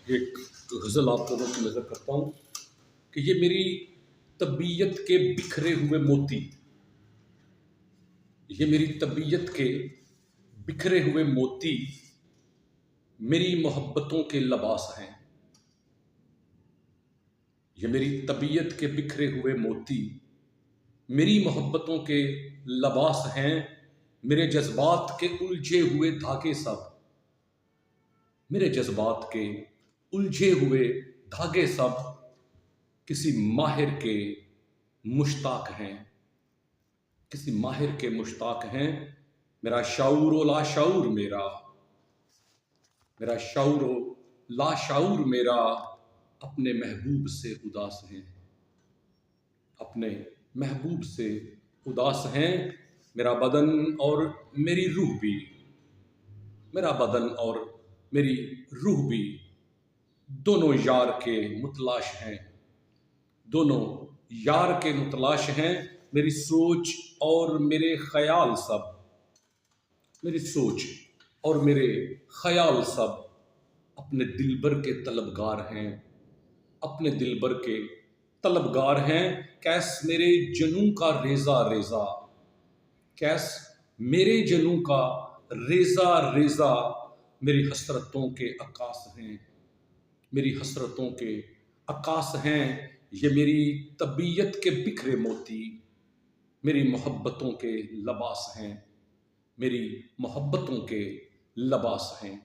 एक गज़ल आप लोगों की नज़र करता हूँ कि ये मेरी तबीयत के बिखरे हुए मोती, ये मेरी तबीयत के बिखरे हुए मोती मेरी मोहब्बतों के लबास हैं। ये मेरी तबीयत के बिखरे हुए मोती मेरी मोहब्बतों के लबास हैं। मेरे जज्बात के उलझे हुए धागे सब, मेरे जज्बात के उलझे हुए धागे सब किसी माहिर के मुश्ताक हैं, किसी माहिर के मुश्ताक हैं। मेरा शाऊर व लाशाऊर मेरा, मेरा शाऊर व लाशाऊर मेरा अपने महबूब से उदास हैं, अपने महबूब से उदास हैं। मेरा बदन और मेरी रूह भी, मेरा बदन और मेरी रूह भी दोनों यार के मुतलाश हैं, दोनों यार के मुतलाश हैं। मेरी सोच और मेरे ख्याल सब, मेरी सोच और मेरे ख्याल सब अपने दिलबर के तलबगार हैं, अपने दिलबर के तलबगार हैं। कैस मेरे जनू का रेजा रेजा, कैस मेरे जनू का रेजा रेजा मेरी हसरतों के अकास हैं, मेरी हसरतों के अकास हैं। ये मेरी तबीयत के बिखरे मोती मेरी मोहब्बतों के लबास हैं, मेरी मोहब्बतों के लबास हैं।